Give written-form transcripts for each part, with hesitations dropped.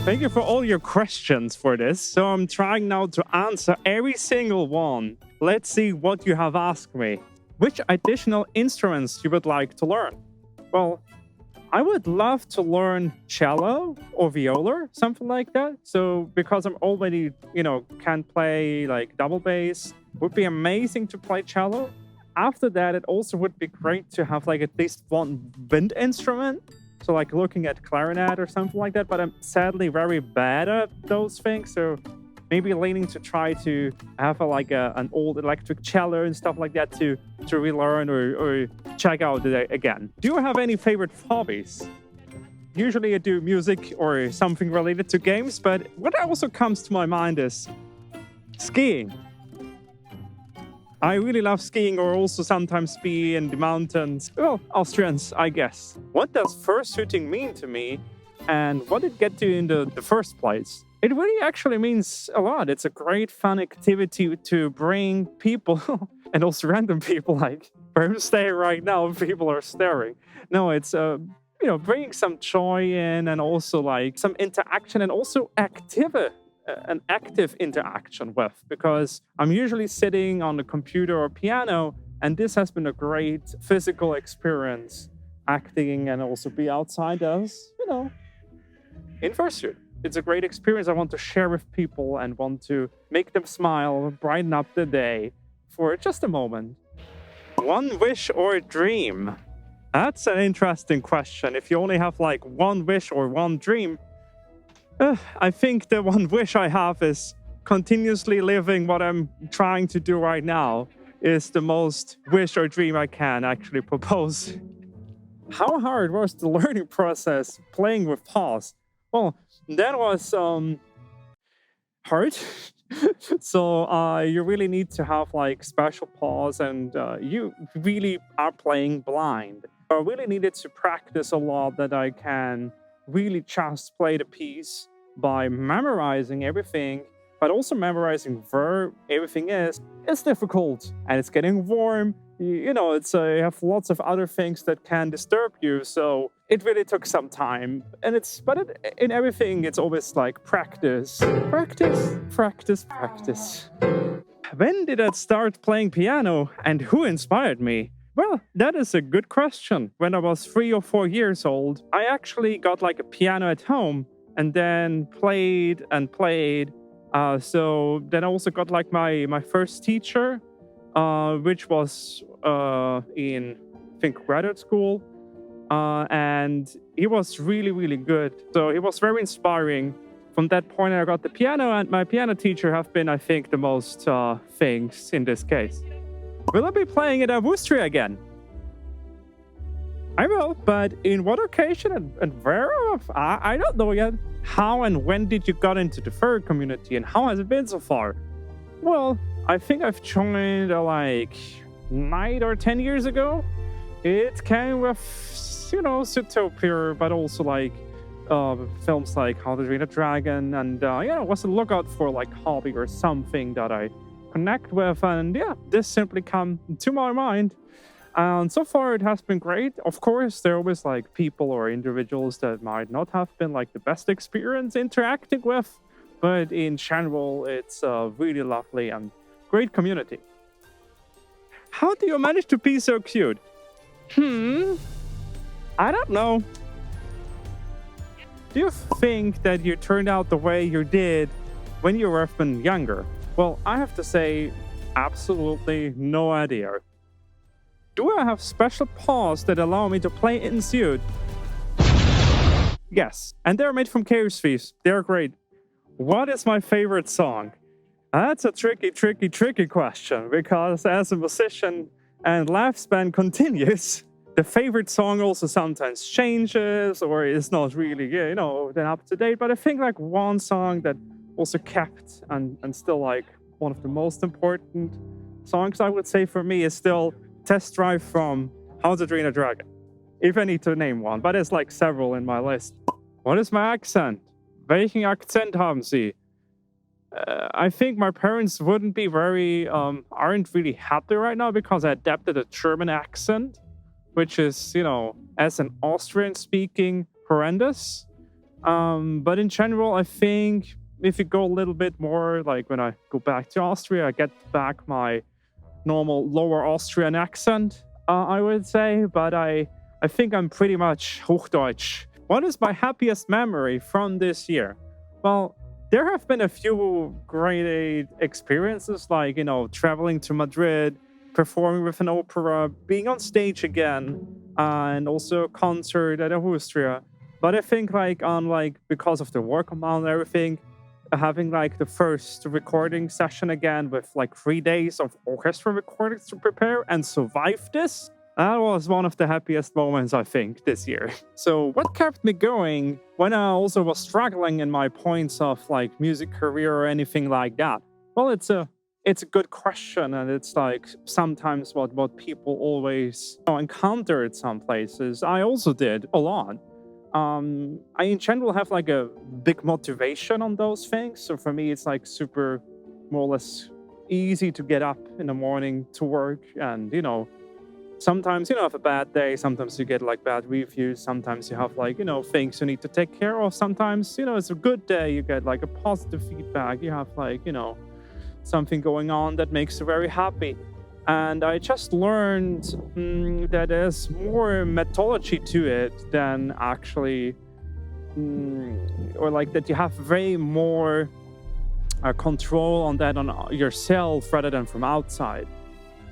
Thank you for all your questions for this. So I'm trying now to answer every single one. Let's see what you have asked me. Which additional instruments you would like to learn? Well, I would love to learn cello or viola, something like that. So because I'm already, can play like double bass, would be amazing to play cello. After that, it also would be great to have like at least one wind instrument. So like looking at clarinet or something like that. But I'm sadly very bad at those things. So maybe leaning to try to have an old electric cello and stuff like that to relearn or check out again. Do you have any favorite hobbies? Usually I do music or something related to games, but what also comes to my mind is skiing. I really love skiing or also sometimes be in the mountains. Well, Austrians, I guess. What does fursuiting mean to me and what did it get to in the first place? It really actually means a lot. It's a great fun activity to bring people and also random people like where I'm staying right now, people are staring. No, it's bringing some joy in and also like some interaction and also an active interaction with, because I'm usually sitting on the computer or piano, and this has been a great physical experience, acting and also be outside as, in fursuit. It's a great experience I want to share with people and want to make them smile, brighten up the day for just a moment. One wish or a dream? That's an interesting question. If you only have like one wish or one dream, I think the one wish I have is continuously living what I'm trying to do right now is the most wish or dream I can actually propose. How hard was the learning process playing with paws? Well, that was hard. So you really need to have like special paws and you really are playing blind. I really needed to practice a lot that I can really just play the piece by memorizing everything, but also memorizing where everything is. It's difficult and it's getting warm. You have lots of other things that can disturb you. So it really took some time. And in everything, it's always like practice. Practice. When did I start playing piano and who inspired me? Well, that is a good question. When I was 3 or 4 years old, I actually got like a piano at home and then played. So then I also got like my first teacher, which was in, I think, graduate school. And he was really, really good. So he was very inspiring. From that point, I got the piano, and my piano teacher have been, I think, the most things in this case. Will I be playing at Austria again? I will, but in what occasion and where? I don't know yet. How and when did you got into the furry community and how has it been so far? Well, I think I've joined like 9 or 10 years ago. It came with, Zootopia, but also like films like How to Train a Dragon and, was a lookout for like hobby or something that I connect with, and this simply come to my mind, and so far it has been great. Of course, there are always like people or individuals that might not have been like the best experience interacting with, but in general it's a really lovely and great community. How do you manage to be so cute? I don't know. Do you think that you turned out the way you did when you were even younger? Well, I have to say, absolutely no idea. Do I have special paws that allow me to play in suit? Yes, and they're made from cave thieves. They're great. What is my favorite song? That's a tricky question, because as a musician and lifespan continues, the favorite song also sometimes changes or is not really, then up to date. But I think like one song that also kept and still like one of the most important songs I would say for me is still Test Drive from How to Train a Dragon. If I need to name one, but there's like several in my list. What is my accent? Welchen Akzent haben Sie? I think my parents wouldn't be aren't really happy right now because I adapted a German accent, which is, as an Austrian speaking, horrendous. But in general, I think if you go a little bit more, like when I go back to Austria, I get back my normal lower Austrian accent, I would say. But I think I'm pretty much Hochdeutsch. What is my happiest memory from this year? Well, there have been a few great experiences, like, traveling to Madrid, performing with an opera, being on stage again, and also a concert at Austria. But I think, like, because of the work amount and everything, having like the first recording session again with like 3 days of orchestra recordings to prepare and survive this, that was one of the happiest moments, I think, this year. So what kept me going when I also was struggling in my points of like music career or anything like that? Well, it's a good question, and it's like sometimes what people always encounter at some places. I also did a lot. I in general have like a big motivation on those things. So for me, it's like super, more or less easy to get up in the morning to work. And, sometimes, have a bad day. Sometimes you get like bad reviews. Sometimes you have like, things you need to take care of. Sometimes, it's a good day. You get like a positive feedback. You have like, something going on that makes you very happy. And I just learned that there's more methodology to it than actually, or like that you have way more control on that on yourself rather than from outside.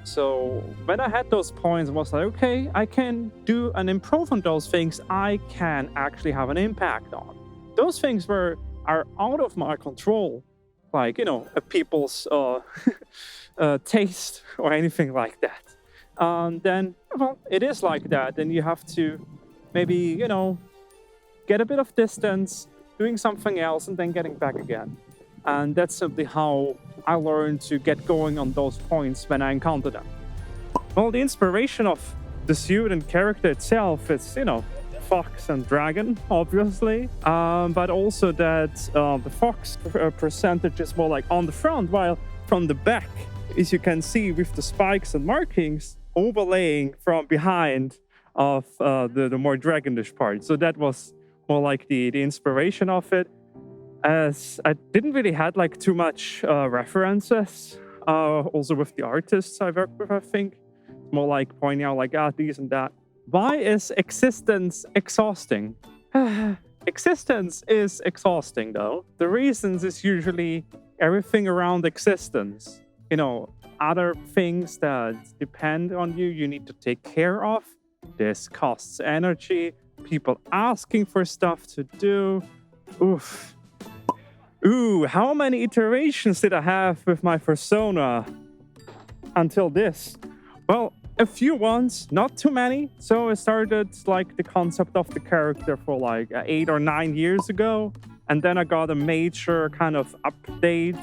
So when I had those points, I was like, okay, I can do and improve on those things I can actually have an impact on. Those things are out of my control, like, people's taste or anything like that. Then, well, it is like that. Then you have to maybe, get a bit of distance, doing something else, and then getting back again. And that's simply how I learned to get going on those points when I encounter them. Well, the inspiration of the suit and character itself is, fox and dragon, obviously. But also that the fox percentage is more like on the front, while from the back, as you can see with the spikes and markings overlaying from behind of the more dragonish part. So that was more like the inspiration of it. As I didn't really had like too much references, also with the artists I worked with, I think. More like pointing out like, these and that. Why is existence exhausting? Existence is exhausting, though. The reasons is usually everything around existence. Other things that depend on you, you need to take care of. This costs energy. People asking for stuff to do. Oof. Ooh, how many iterations did I have with my Fursona until this? Well, a few ones, not too many. So I started like the concept of the character for like 8 or 9 years ago. And then I got a major kind of update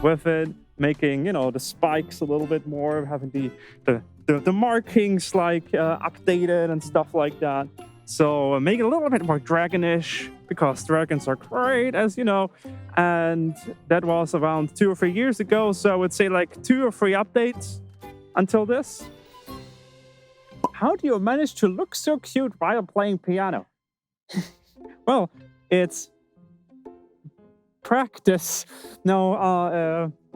with it, making, the spikes a little bit more, having the markings like updated and stuff like that. So make it a little bit more dragonish, because dragons are great, as you know. And that was around 2 or 3 years ago. So I would say like 2 or 3 updates until this. How do you manage to look so cute while playing piano? Well, it's practice. No,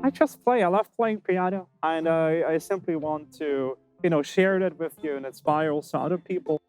I just play. I love playing piano. And I simply want to, share that with you and inspire also other people.